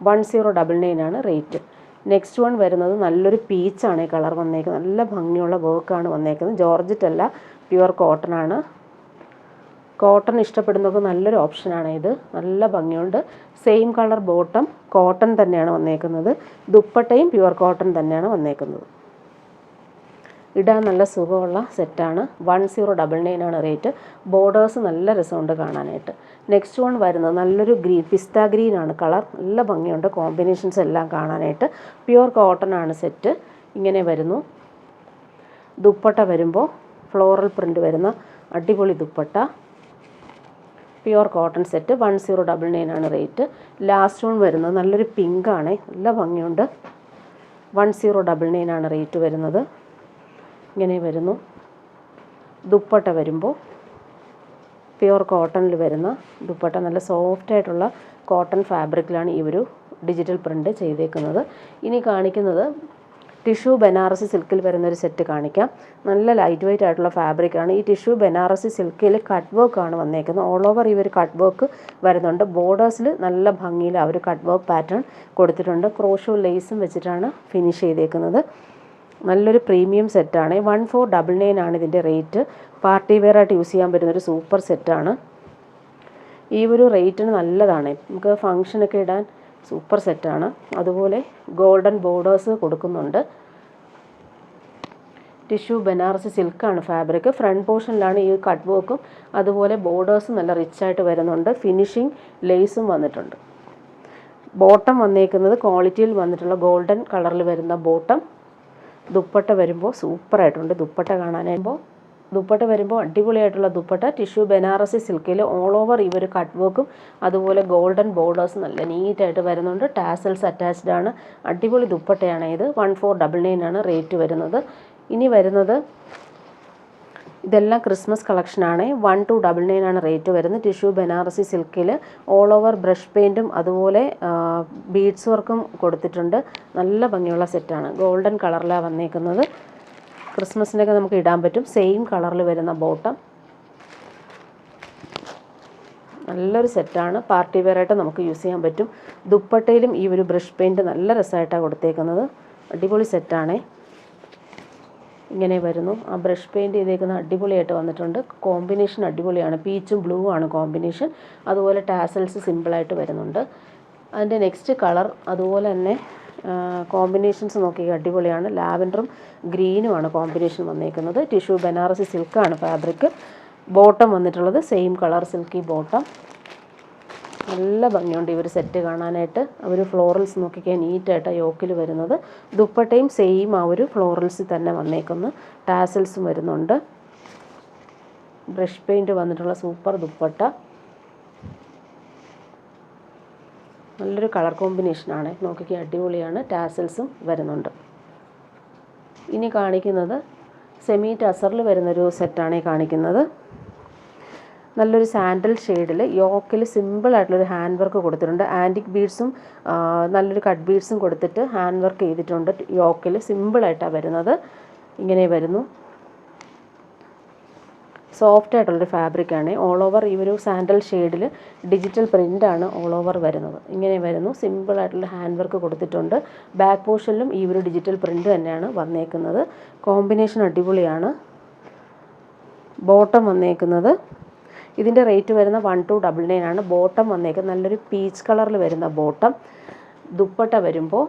1099 ആണ് റേറ്റ്. നെക്സ്റ്റ് വൺ വരുന്നത് നല്ലൊരു പീച്ചാണ് ഈ കളർ വന്നേക്കുന്നത്. നല്ല ഭംഗിയുള്ള വർക്കാണ് വന്നേക്കുന്നത്. ജോർജറ്റ് അല്ല, പ്യുവർ കോട്ടൺ ആണ്. കോട്ടൺ ഇഷ്ടപ്പെടുന്നവർക്ക് നല്ലൊരു ഓപ്ഷനാണ് ഇത്. നല്ല ഭംഗിയുണ്ട്. സെയിം കളർ ബോട്ടം കോട്ടൺ തന്നെയാണ് വന്നേക്കുന്നത്. ദുപ്പട്ടയും പ്യുവർ കോട്ടൺ തന്നെയാണ് വന്നേക്കുന്നത്. ഇടാൻ നല്ല സുഖമുള്ള സെറ്റാണ്. 1099 ആണ് റേറ്റ്. ബോർഡേഴ്സ് നല്ല രസമുണ്ട് കാണാനായിട്ട്. നെക്സ്റ്റ് വൺ വരുന്നത് നല്ലൊരു ഗ്രീൻ, പിസ്ത ഗ്രീൻ ആണ് കളർ. നല്ല ഭംഗിയുണ്ട് കോമ്പിനേഷൻസ് എല്ലാം കാണാനായിട്ട്. പ്യുവർ കോട്ടൺ ആണ് സെറ്റ്. ഇങ്ങനെ വരുന്നു. ദുപ്പട്ട വരുമ്പോൾ ഫ്ലോറൽ പ്രിൻ്റ് വരുന്ന അടിപൊളി ദുപ്പട്ട. Pure cotton set. 1099 ആണ് റേറ്റ്. ലാസ്റ്റ് വൺ വരുന്നത് നല്ലൊരു പിങ്കാണ്. നല്ല ഭംഗിയുണ്ട്. 1099 ആണ് റേറ്റ് വരുന്നത്. ഇങ്ങനെ വരുന്നു. ദുപ്പട്ട വരുമ്പോൾ പ്യുവർ കോട്ടണിൽ വരുന്ന ദുപ്പട്ട. നല്ല സോഫ്റ്റായിട്ടുള്ള കോട്ടൺ ഫാബ്രിക്കിലാണ് ഈ ഒരു ഡിജിറ്റൽ പ്രിൻ്റ് ചെയ്തേക്കുന്നത്. ഇനി കാണിക്കുന്നത് ടിഷ്യൂ ബനാറസി സിൽക്കിൽ വരുന്നൊരു സെറ്റ് കാണിക്കാം. നല്ല ലൈറ്റ് വെയ്റ്റ് ആയിട്ടുള്ള ഫാബ്രിക്കാണ്. ഈ ടിഷ്യൂ ബനാറസി സിൽക്കിൽ കട്ട് വർക്കാണ് വന്നേക്കുന്നത്. ഓൾ ഓവർ ഈ ഒരു കട്ട് വർക്ക് വരുന്നുണ്ട്. ബോർഡേഴ്സിൽ നല്ല ഭംഗിയിൽ ആ ഒരു കട്ട് വർക്ക് പാറ്റേൺ കൊടുത്തിട്ടുണ്ട്. ക്രോഷോ ലേസും വെച്ചിട്ടാണ് ഫിനിഷ് ചെയ്തേക്കുന്നത്. നല്ലൊരു പ്രീമിയം സെറ്റാണ്. 1499 ആണ് ഇതിൻ്റെ റേറ്റ്. പാർട്ടി വെയറായിട്ട് യൂസ് ചെയ്യാൻ പറ്റുന്നൊരു സൂപ്പർ സെറ്റാണ്. ഈ ഒരു റേറ്റിന് നല്ലതാണ്. നമുക്ക് ഫങ്ഷനൊക്കെ ഇടാൻ സൂപ്പർ സെറ്റാണ്. അതുപോലെ ഗോൾഡൻ ബോർഡേഴ്സ് കൊടുക്കുന്നുണ്ട്. ടിഷ്യൂ ബനാറസി സിൽക്കാണ് ഫാബ്രിക്. ഫ്രണ്ട് പോർഷനിലാണ് ഈ കട്ട് വർക്കും അതുപോലെ ബോർഡേഴ്സും നല്ല റിച്ചായിട്ട് വരുന്നുണ്ട്. ഫിനിഷിങ് ലേസും വന്നിട്ടുണ്ട്. ബോട്ടം വന്നേക്കുന്നത് ക്വാളിറ്റിയിൽ വന്നിട്ടുള്ള ഗോൾഡൻ കളറിൽ വരുന്ന ബോട്ടം. ദുപ്പട്ട വരുമ്പോൾ സൂപ്പറായിട്ടുണ്ട്. ദുപ്പട്ട വരുമ്പോൾ അടിപൊളിയായിട്ടുള്ള ദുപ്പട്ട. ടിഷ്യൂ ബനാറസി സിൽക്കിൽ ഓൾ ഓവർ ഈ ഒരു കട്ട് വർക്കും അതുപോലെ ഗോൾഡൻ ബോർഡേഴ്സ് നല്ല നീറ്റായിട്ട് വരുന്നുണ്ട്. ടാസൽസ് അറ്റാച്ച്ഡ് ആണ്. അടിപൊളി ദുപ്പട്ടയാണ് ഇത്. 1499 ആണ് റേറ്റ് വരുന്നത്. ഇനി വരുന്നത് ഇതെല്ലാം ക്രിസ്മസ് കളക്ഷനാണ്. 1299 ആണ് റേറ്റ് വരുന്നത്. ടിഷ്യൂ ബനാറസി സിൽക്കിൽ ഓൾ ഓവർ ബ്രഷ് പെയിൻറ്റും അതുപോലെ ബീഡ്സ് വർക്കും കൊടുത്തിട്ടുണ്ട്. നല്ല ഭംഗിയുള്ള സെറ്റാണ്. ഗോൾഡൻ കളറിലാണ് വന്നേക്കുന്നത്. ക്രിസ്മസിനൊക്കെ നമുക്ക് ഇടാൻ പറ്റും. സെയിം കളറിൽ വരുന്ന ബോട്ടം. നല്ലൊരു സെറ്റാണ്. പാർട്ടി വെയറായിട്ട് നമുക്ക് യൂസ് ചെയ്യാൻ പറ്റും. ദുപ്പട്ടയിലും ഈ ഒരു ബ്രഷ് പെയിൻറ്റ് നല്ല രസമായിട്ടാണ് കൊടുത്തേക്കുന്നത്. അടിപൊളി സെറ്റാണേ. ഇങ്ങനെ വരുന്നു. ആ ബ്രഷ് പെയിൻറ്റ് ചെയ്തേക്കുന്ന അടിപൊളിയായിട്ട് വന്നിട്ടുണ്ട്. കോമ്പിനേഷൻ അടിപൊളിയാണ്. പീച്ചും ബ്ലൂ ആണ് കോമ്പിനേഷൻ. അതുപോലെ ടാസൽസ് സിമ്പിളായിട്ട് വരുന്നുണ്ട്. അതിൻ്റെ നെക്സ്റ്റ് കളർ അതുപോലെ തന്നെ കോമ്പിനേഷൻസ് നോക്കി അടിപൊളിയാണ്. ലാവൻഡറും ഗ്രീനുമാണ് കോമ്പിനേഷൻ വന്നേക്കുന്നത്. ടിഷ്യൂ ബനാറസി സിൽക്കാണ് ഫാബ്രിക്. ബോട്ടം വന്നിട്ടുള്ളത് സെയിം കളർ സിൽക്കി ബോട്ടം. നല്ല ഭംഗിയുണ്ട് ഈ ഒരു സെറ്റ് കാണാനായിട്ട്. ഒരു ഫ്ലോറൽസ് നോക്കിക്കാൻ നീറ്റായിട്ടാണ് യോക്കിൽ വരുന്നത്. ദുപ്പട്ടയും സെയിം ആ ഒരു ഫ്ലോറൽസിൽ തന്നെ വന്നേക്കുന്നു. ടാസൽസും വരുന്നുണ്ട്. ബ്രഷ് പെയിൻറ്റ് വന്നിട്ടുള്ള സൂപ്പർ ദുപ്പട്ട. നല്ലൊരു കളർ കോമ്പിനേഷനാണ്. നോക്കിക്കാൻ അടിപൊളിയാണ്. ടാസൽസും വരുന്നുണ്ട്. ഇനി കാണിക്കുന്നത് സെമി ടസറിൽ വരുന്നൊരു സെറ്റാണ് കാണിക്കുന്നത്. നല്ലൊരു സാൻഡൽ ഷെയ്ഡിൽ യോക്കിൽ സിമ്പിളായിട്ടുള്ളൊരു ഹാൻഡ് വർക്ക് കൊടുത്തിട്ടുണ്ട്. ആൻറ്റിക് ബീഡ്സും നല്ലൊരു കട്ട് ബീഡ്സും കൊടുത്തിട്ട് ഹാൻഡ് വർക്ക് ചെയ്തിട്ടുണ്ട്. യോക്കിൽ സിമ്പിളായിട്ടാണ് വരുന്നത്. ഇങ്ങനെ വരുന്നു. സോഫ്റ്റ് ആയിട്ടുള്ളൊരു ഫാബ്രിക്കാണ്. ഓൾ ഓവർ ഈ ഒരു സാൻഡൽ ഷെയ്ഡിൽ ഡിജിറ്റൽ പ്രിൻ്റാണ് ഓൾ ഓവർ വരുന്നത്. ഇങ്ങനെ വരുന്നു. സിമ്പിളായിട്ടുള്ള ഹാൻഡ് വർക്ക് കൊടുത്തിട്ടുണ്ട്. ബാക്ക് പോർഷനിലും ഈ ഒരു ഡിജിറ്റൽ പ്രിൻ്റ് തന്നെയാണ് വന്നേക്കുന്നത്. കോമ്പിനേഷൻ അടിപൊളിയാണ്. ബോട്ടം വന്നേക്കുന്നത് ഇതിൻ്റെ റേറ്റ് വരുന്ന 1299 ആണ്. ബോട്ടം വന്നേക്കുന്നത് നല്ലൊരു പീച്ച് കളറിൽ വരുന്ന ബോട്ടം. ദുപ്പട്ട വരുമ്പോൾ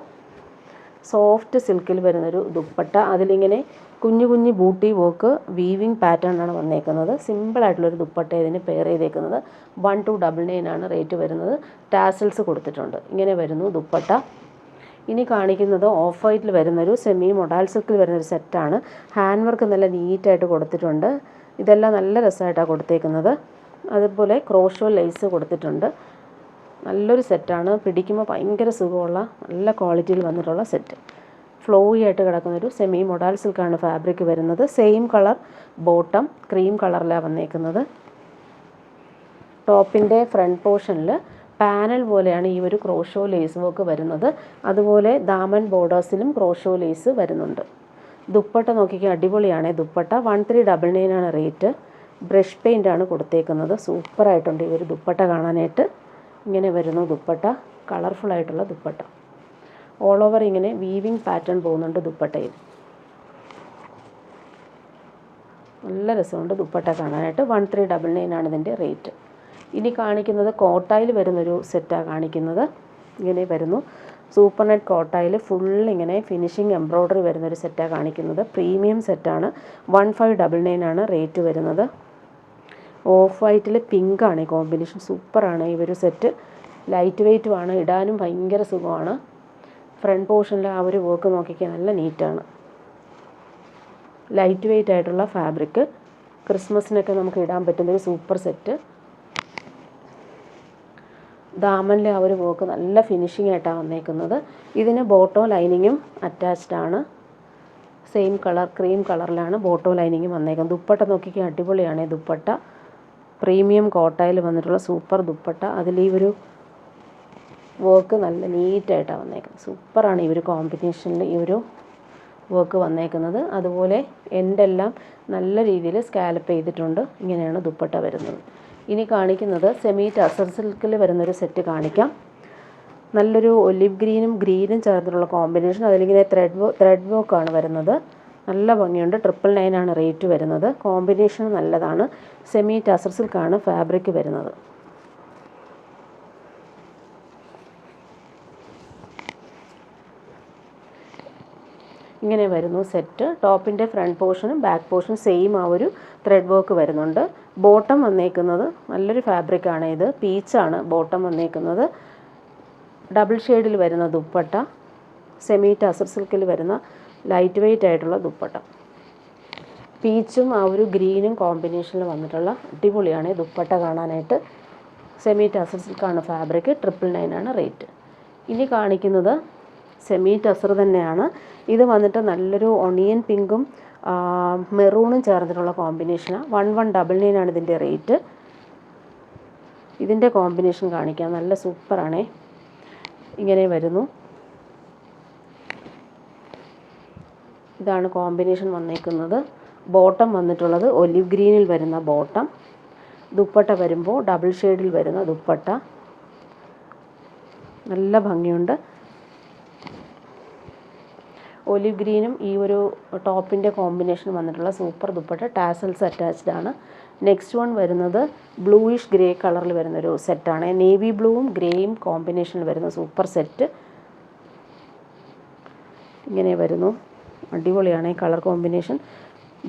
സോഫ്റ്റ് സിൽക്കിൽ വരുന്നൊരു ദുപ്പട്ട. അതിലിങ്ങനെ കുഞ്ഞു കുഞ്ഞു ബൂട്ടി വർക്ക് വീവിങ് പാറ്റേണാണ് വന്നേക്കുന്നത്. സിമ്പിളായിട്ടുള്ളൊരു ദുപ്പട്ട ഇതിന് പെയർ ചെയ്തേക്കുന്നത്. 1299 ആണ് റേറ്റ് വരുന്നത്. ടാസൽസ് കൊടുത്തിട്ടുണ്ട്. ഇങ്ങനെ വരുന്നു ദുപ്പട്ട. ഇനി കാണിക്കുന്നത് ഓഫ് വൈറ്റിൽ വരുന്നൊരു സെമി മൊഡാൽ സിൽക്കിൽ വരുന്നൊരു സെറ്റാണ്. ഹാൻഡ് വർക്ക് നല്ല നീറ്റായിട്ട് കൊടുത്തിട്ടുണ്ട്. ഇതെല്ലാം നല്ല രസമായിട്ടാണ് കൊടുത്തേക്കുന്നത്. അതുപോലെ ക്രോഷോ ലേസ് കൊടുത്തിട്ടുണ്ട്. നല്ലൊരു സെറ്റാണ്. പിടിക്കുമ്പോൾ ഭയങ്കര സുഖമുള്ള നല്ല ക്വാളിറ്റിയിൽ വന്നിട്ടുള്ള സെറ്റ്. ഫ്ലോയി ആയിട്ട് കിടക്കുന്നൊരു സെമി മൊഡാൽ സിൽക്കാണ് ഫാബ്രിക് വരുന്നത്. Same colour bottom. ക്രീം കളറിലാണ് വന്നേക്കുന്നത്. ടോപ്പിൻ്റെ ഫ്രണ്ട് പോർഷനിൽ പാനൽ പോലെയാണ് ഈ ഒരു ക്രോഷോ ലേസ് വർക്ക് വരുന്നത്. അതുപോലെ ദാമൻ ബോർഡേഴ്സിലും ക്രോഷോ ലേസ് വരുന്നുണ്ട്. ദുപ്പട്ട നോക്കിക്കാൻ അടിപൊളിയാണ്. ദുപ്പട്ട 1399 ആണ് റേറ്റ്. ബ്രഷ് പെയിൻ്റാണ് കൊടുത്തേക്കുന്നത്. സൂപ്പറായിട്ടുണ്ട് ഈ ഒരു ദുപ്പട്ട കാണാനായിട്ട്. ഇങ്ങനെ വരുന്നു ദുപ്പട്ട. കളർഫുള്ളായിട്ടുള്ള ദുപ്പട്ട. ഓൾ ഓവർ ഇങ്ങനെ വീവിങ് പാറ്റേൺ പോകുന്നുണ്ട് ദുപ്പട്ടയിൽ. നല്ല രസമുണ്ട് ദുപ്പട്ട കാണാനായിട്ട്. 1399 ആണ് ഇതിൻ്റെ റേറ്റ്. ഇനി കാണിക്കുന്നത് കോട്ടായിൽ വരുന്നൊരു സെറ്റാണ് കാണിക്കുന്നത്. ഇങ്ങനെ വരുന്നു. സൂപ്പർ നെറ്റ് കോട്ടായിൽ ഫുൾ ഇങ്ങനെ ഫിനിഷിങ് എംബ്രോയ്ഡറി വരുന്നൊരു സെറ്റാണ് കാണിക്കുന്നത്. പ്രീമിയം സെറ്റാണ്. 1599 ആണ് റേറ്റ് വരുന്നത്. ഓഫ് വൈറ്റിൽ പിങ്കാണ് ഈ കോമ്പിനേഷൻ. സൂപ്പറാണ് ഈ ഒരു സെറ്റ്. ലൈറ്റ് വെയ്റ്റുമാണ്. ഇടാനും ഭയങ്കര സുഖമാണ്. ഫ്രണ്ട് പോർഷനിൽ ആ ഒരു വർക്ക് നോക്കിക്കാൻ നല്ല നീറ്റാണ്. ലൈറ്റ് വെയ്റ്റ് ആയിട്ടുള്ള ഫാബ്രിക്. ക്രിസ്മസിനൊക്കെ നമുക്ക് ഇടാൻ പറ്റുന്നൊരു സൂപ്പർ സെറ്റ്. ദാമനിൽ ആ ഒരു വർക്ക് നല്ല ഫിനിഷിംഗ് ആയിട്ടാണ് വന്നേക്കുന്നത്. ഇതിന് ബോട്ടോ ലൈനിങ്ങും അറ്റാച്ച്ഡ് ആണ്. സെയിം കളർ ക്രീം കളറിലാണ് ബോട്ടോ ലൈനിങ്ങും വന്നേക്കുന്നത്. ദുപ്പട്ട നോക്കിക്കാൻ അടിപൊളിയാണ്. ദുപ്പട്ട പ്രീമിയം കോട്ടായിൽ വന്നിട്ടുള്ള സൂപ്പർ ദുപ്പട്ട. അതിൽ ഈ ഒരു വർക്ക് നല്ല നീറ്റായിട്ടാണ് വന്നേക്കുന്നത്. സൂപ്പറാണ് ഈ ഒരു കോമ്പിനേഷനിൽ ഈ ഒരു വർക്ക് വന്നേക്കുന്നത്. അതുപോലെ എൻഡെല്ലാം നല്ല രീതിയിൽ സ്കാലപ്പ് ചെയ്തിട്ടുണ്ട്. ഇങ്ങനെയാണ് ദുപ്പട്ട വരുന്നത്. ഇനി കാണിക്കുന്നത് സെമി ടസർ സിൽക്കിൽ വരുന്നൊരു സെറ്റ് കാണിക്കാം. നല്ലൊരു ഒലിവ് ഗ്രീനും ചേർന്നിട്ടുള്ള കോമ്പിനേഷൻ. അതിലിങ്ങനെ ത്രെഡ് വർക്കാണ് വരുന്നത്. നല്ല ഭംഗിയുണ്ട്. 999 ആണ് റേറ്റ് വരുന്നത്. കോമ്പിനേഷൻ നല്ലതാണ്. സെമി ടസർ സിൽക്കാണ് ഫാബ്രിക് വരുന്നത്. ഇങ്ങനെ വരുന്നു സെറ്റ്. ടോപ്പിൻ്റെ ഫ്രണ്ട് പോർഷനും ബാക്ക് പോർഷനും സെയിം ആ ഒരു ത്രെഡ് വർക്ക് വരുന്നുണ്ട്. ബോട്ടം വന്നേക്കുന്നത് നല്ലൊരു ഫാബ്രിക്കാണ്. ഇത് പീച്ചാണ് ബോട്ടം വന്നേക്കുന്നത്. ഡബിൾ ഷെയ്ഡിൽ വരുന്ന ദുപ്പട്ട, സെമി ടസർ സിൽക്കിൽ വരുന്ന ലൈറ്റ് വെയ്റ്റ് ആയിട്ടുള്ള ദുപ്പട്ട. പീച്ചും ആ ഒരു ഗ്രീനും കോമ്പിനേഷനിൽ വന്നിട്ടുള്ള അടിപൊളിയാണ് ദുപ്പട്ട കാണാനായിട്ട്. Semi tussar സിൽക്കാണ് fabric. 999 ആണ് റേറ്റ്. ഇനി കാണിക്കുന്നത് സെമി ടസർ തന്നെയാണ്. ഇത് വന്നിട്ട് നല്ലൊരു ഒണിയൻ പിങ്കും മെറൂണും ചേർന്നിട്ടുള്ള കോമ്പിനേഷനാണ്. 1199 ആണ് ഇതിൻ്റെ റേറ്റ്. ഇതിൻ്റെ കോമ്പിനേഷൻ കാണിക്കാം. നല്ല സൂപ്പറാണേ. ഇങ്ങനെ വരുന്നു. ഇതാണ് കോമ്പിനേഷൻ വന്നേക്കുന്നത്. ബോട്ടം വന്നിട്ടുള്ളത് ഒലിവ് ഗ്രീനിൽ വരുന്ന ബോട്ടം. ദുപ്പട്ട വരുമ്പോൾ ഡബിൾ ഷെയ്ഡിൽ വരുന്ന ദുപ്പട്ട. നല്ല ഭംഗിയുണ്ട്. ഒലിവ് ഗ്രീനും ഈ ഒരു ടോപ്പിൻ്റെ കോമ്പിനേഷൻ വന്നിട്ടുള്ള സൂപ്പർ ദുപ്പട്ട. ടാസൽസ് അറ്റാച്ച്ഡ് ആണ്. നെക്സ്റ്റ് വൺ വരുന്നത് ബ്ലൂയിഷ് ഗ്രേ കളറിൽ വരുന്നൊരു സെറ്റാണ്. നേവി ബ്ലൂവും ഗ്രേയും കോമ്പിനേഷനിൽ വരുന്ന സൂപ്പർ സെറ്റ്. ഇങ്ങനെ വരുന്നു. അടിപൊളിയാണ് ഈ കളർ കോമ്പിനേഷൻ.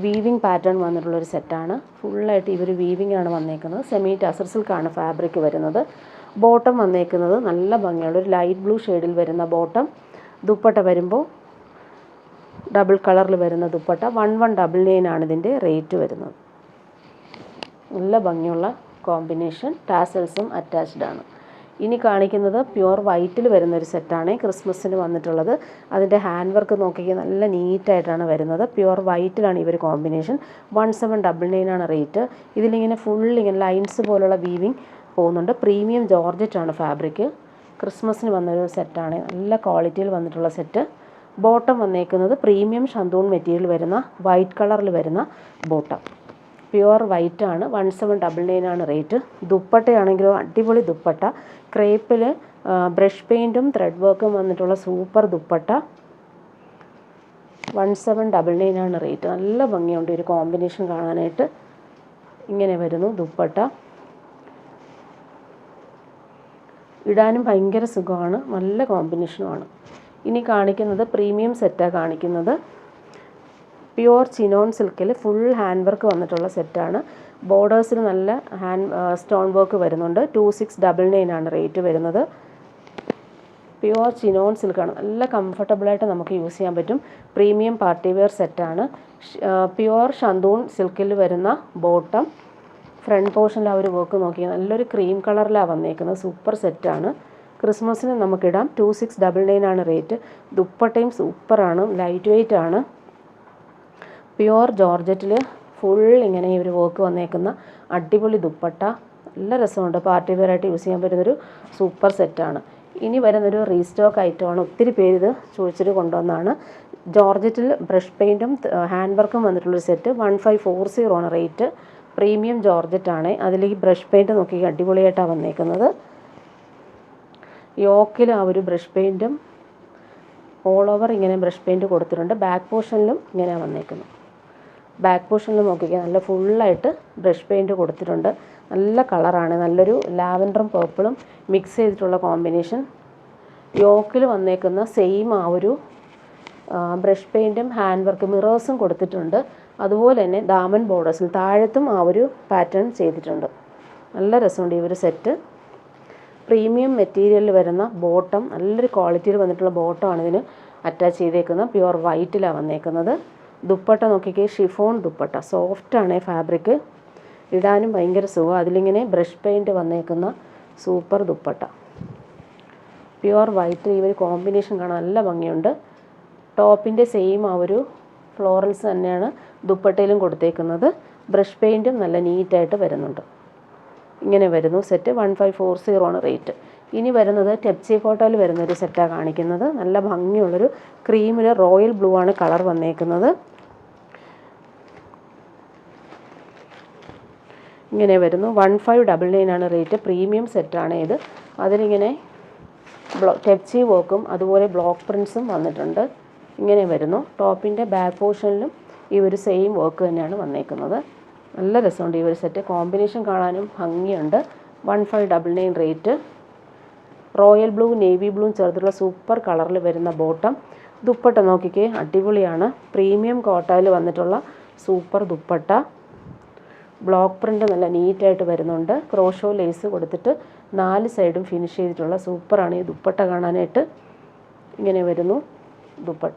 വീവിങ് പാറ്റേൺ വന്നിട്ടുള്ളൊരു സെറ്റാണ്. ഫുള്ളായിട്ട് ഇവർ വീവിങ് ആണ് വന്നേക്കുന്നത്. സെമി ടസർ സിൽക്കാണ് ഫാബ്രിക് വരുന്നത്. ബോട്ടം വന്നേക്കുന്നത് നല്ല ഭംഗിയുള്ള ഒരു ലൈറ്റ് ബ്ലൂ ഷെയ്ഡിൽ വരുന്ന ബോട്ടം. ദുപ്പട്ട വരുമ്പോൾ ഡബിൾ കളറിൽ വരുന്ന ദുപ്പട്ട. 1199 ആണ് ഇതിൻ്റെ റേറ്റ് വരുന്നത്. നല്ല ഭംഗിയുള്ള കോമ്പിനേഷൻ. ടാസൽസും അറ്റാച്ച്ഡ് ആണ്. ഇനി കാണിക്കുന്നത് പ്യുവർ വൈറ്റിൽ വരുന്നൊരു സെറ്റാണ്. ക്രിസ്മസിന് വന്നിട്ടുള്ളത്. അതിൻ്റെ ഹാൻഡ് വർക്ക് നോക്കിയാൽ നല്ല നീറ്റായിട്ടാണ് വരുന്നത്. പ്യുവർ വൈറ്റിലാണ് ഇവർ കോമ്പിനേഷൻ. 1799 ആണ് റേറ്റ്. ഇതിലിങ്ങനെ ഇങ്ങനെ ലൈൻസ് പോലുള്ള വീവിങ് പോകുന്നുണ്ട്. പ്രീമിയം ജോർജറ്റാണ് ഫാബ്രിക്. ക്രിസ്മസിന് വന്നൊരു സെറ്റാണ്. നല്ല ക്വാളിറ്റിയിൽ വന്നിട്ടുള്ള സെറ്റ്. ബോട്ടം വന്നേക്കുന്നത് പ്രീമിയം ഷന്തൂൺ മെറ്റീരിയൽ വരുന്ന വൈറ്റ് കളറിൽ വരുന്ന ബോട്ടം. പ്യുവർ വൈറ്റ് ആണ്. 1799 ആണ് റേറ്റ്. ദുപ്പട്ടയാണെങ്കിലോ അടിപൊളി ദുപ്പട്ട. ക്രേപ്പിൽ ബ്രഷ് പെയിൻറ്റും ത്രെഡ് വർക്കും വന്നിട്ടുള്ള സൂപ്പർ ദുപ്പട്ട. 1799 ആണ് റേറ്റ്. നല്ല ഭംഗിയുണ്ട് ഒരു കോമ്പിനേഷൻ കാണാനായിട്ട്. ഇങ്ങനെ വരുന്നു ദുപ്പട്ട. ഇടാനും ഭയങ്കര സുഖമാണ്. നല്ല കോമ്പിനേഷനുമാണ്. ഇനി കാണിക്കുന്നത് പ്രീമിയം സെറ്റാണ് കാണിക്കുന്നത്. പ്യുവർ ചിനോൺ സിൽക്കിൽ ഫുൾ ഹാൻഡ് വർക്ക് വന്നിട്ടുള്ള സെറ്റാണ്. ബോർഡേഴ്സിൽ നല്ല സ്റ്റോൺ വർക്ക് വരുന്നുണ്ട്. 2699 ആണ് റേറ്റ് വരുന്നത്. പ്യുവർ ചിനോൺ സിൽക്കാണ്. നല്ല കംഫർട്ടബിളായിട്ട് നമുക്ക് യൂസ് ചെയ്യാൻ പറ്റും. പ്രീമിയം പാർട്ടി വെയർ സെറ്റാണ്. പ്യുവർ ഷന്തൂൺ സിൽക്കിൽ വരുന്ന ബോട്ടം. ഫ്രണ്ട് പോർഷനിൽ ആ ഒരു വർക്ക് നോക്കിയാൽ നല്ലൊരു ക്രീം കളറിലാണ് വന്നേക്കുന്നത്. സൂപ്പർ സെറ്റാണ്. ക്രിസ്മസിന് നമുക്കിടാം. 2699 ആണ് റേറ്റ്. ദുപ്പട്ടയും സൂപ്പറാണ്. ലൈറ്റ് വെയ്റ്റ് ആണ്. പ്യുവർ ജോർജറ്റിൽ ഫുൾ ഇങ്ങനെ ഈ ഒരു വർക്ക് വന്നേക്കുന്ന അടിപൊളി ദുപ്പട്ട. നല്ല രസമുണ്ട്. പാർട്ടി വെയർ ആയിട്ട് യൂസ് ചെയ്യാൻ പറ്റുന്നൊരു സൂപ്പർ സെറ്റാണ്. ഇനി വരുന്നൊരു റീസ്റ്റോക്ക് ഐറ്റമാണ്. ഒത്തിരി പേര് ഇത് ചോദിച്ചിട്ട് കൊണ്ടുവന്നതാണ്. ജോർജറ്റിൽ ബ്രഷ് പെയിൻറ്റും ഹാൻഡ് വർക്കും വന്നിട്ടുള്ളൊരു സെറ്റ്. 1540 ആണ് റേറ്റ്. പ്രീമിയം ജോർജറ്റാണ്. അതിൽ ഈ ബ്രഷ് പെയിൻറ്റ് നോക്കി അടിപൊളിയായിട്ടാണ് വന്നേക്കുന്നത്. യോക്കിൽ ആ ഒരു ബ്രഷ് പെയിൻറ്റും ഓൾ ഓവർ ഇങ്ങനെ ബ്രഷ് പെയിൻറ്റ് കൊടുത്തിട്ടുണ്ട്. ബാക്ക് പോർഷനിലും ഇങ്ങനെയാണ് വന്നേക്കുന്നത്. ബാക്ക് പോർഷനിൽ നോക്കിയാൽ നല്ല ഫുള്ളായിട്ട് ബ്രഷ് പെയിൻറ്റ് കൊടുത്തിട്ടുണ്ട്. നല്ല കളറാണ്. നല്ലൊരു ലാവൻഡറും പേർപ്പിളും മിക്സ് ചെയ്തിട്ടുള്ള കോമ്പിനേഷൻ. യോക്കിൽ വന്നേക്കുന്ന സെയിം ആ ഒരു ബ്രഷ് പെയിൻറ്റും ഹാൻഡ് വർക്ക് മിറേഴ്സും കൊടുത്തിട്ടുണ്ട്. അതുപോലെ തന്നെ ദാമൻ ബോർഡേഴ്സിൽ താഴത്തും ആ ഒരു പാറ്റേൺ ചെയ്തിട്ടുണ്ട്. നല്ല രസമുണ്ട് ഈ ഒരു സെറ്റ്. പ്രീമിയം മെറ്റീരിയലിൽ വരുന്ന ബോട്ടം. നല്ലൊരു ക്വാളിറ്റിയിൽ വന്നിട്ടുള്ള ബോട്ടമാണ് ഇതിന് അറ്റാച്ച് ചെയ്തേക്കുന്നത്. പ്യുവർ വൈറ്റിലാണ് വന്നേക്കുന്നത്. ദുപ്പട്ട നോക്കിക്കേ, ഷിഫോൺ ദുപ്പട്ട. സോഫ്റ്റാണ് ഫാബ്രിക്. ഇടാനും ഭയങ്കര സുഖം. അതിലിങ്ങനെ ബ്രഷ് പെയിൻറ്റ് വന്നേക്കുന്ന സൂപ്പർ ദുപ്പട്ട. Pure white. ഈ ഒരു കോമ്പിനേഷൻ കാണാൻ നല്ല ഭംഗിയുണ്ട്. ടോപ്പിൻ്റെ സെയിം ആ ഒരു ഫ്ലോറൽസ് തന്നെയാണ് ദുപ്പട്ടയിലും കൊടുത്തേക്കുന്നത്. ബ്രഷ് പെയിൻറ്റും നല്ല നീറ്റായിട്ട് വരുന്നുണ്ട്. ഇങ്ങനെ വരുന്നു സെറ്റ്. 1540 ആണ് റേറ്റ്. ഇനി വരുന്നത് ടെപ്സി ഫോട്ടോയിൽ വരുന്നൊരു സെറ്റാണ് കാണിക്കുന്നത്. നല്ല ഭംഗിയുള്ളൊരു ക്രീമിൽ റോയൽ ബ്ലൂ ആണ് കളർ വന്നേക്കുന്നത്. ഇങ്ങനെ വരുന്നു. 1599 ആണ് റേറ്റ്. പ്രീമിയം സെറ്റാണ് ഇത്. അതിലിങ്ങനെ ടെപ്സി വർക്കും അതുപോലെ ബ്ലോക്ക് പ്രിൻസും വന്നിട്ടുണ്ട്. ഇങ്ങനെ വരുന്നു. ടോപ്പിൻ്റെ ബാക്ക് പോർഷനിലും ഈ ഒരു സെയിം വർക്ക് തന്നെയാണ് വന്നേക്കുന്നത്. നല്ല രസമുണ്ട് ഈ ഒരു സെറ്റ്. കോമ്പിനേഷൻ കാണാനും ഭംഗിയുണ്ട്. 1599 റേറ്റ്. റോയൽ ബ്ലൂ നേവി ബ്ലൂവും ചേർത്തുള്ള സൂപ്പർ കളറിൽ വരുന്ന ബോട്ടം. ദുപ്പട്ട നോക്കിക്കേ, അടിപൊളിയാണ്. പ്രീമിയം കോട്ടയിൽ വന്നിട്ടുള്ള സൂപ്പർ ദുപ്പട്ട. ബ്ലോക്ക് പ്രിൻ്റ് നല്ല നീറ്റായിട്ട് വരുന്നുണ്ട്. ക്രോഷോ ലേസ് കൊടുത്തിട്ട് 4 സൈഡും ഫിനിഷ് ചെയ്തിട്ടുള്ള സൂപ്പറാണ് ഈ ദുപ്പട്ട കാണാനായിട്ട്. ഇങ്ങനെ വരുന്നു ദുപ്പട്ട.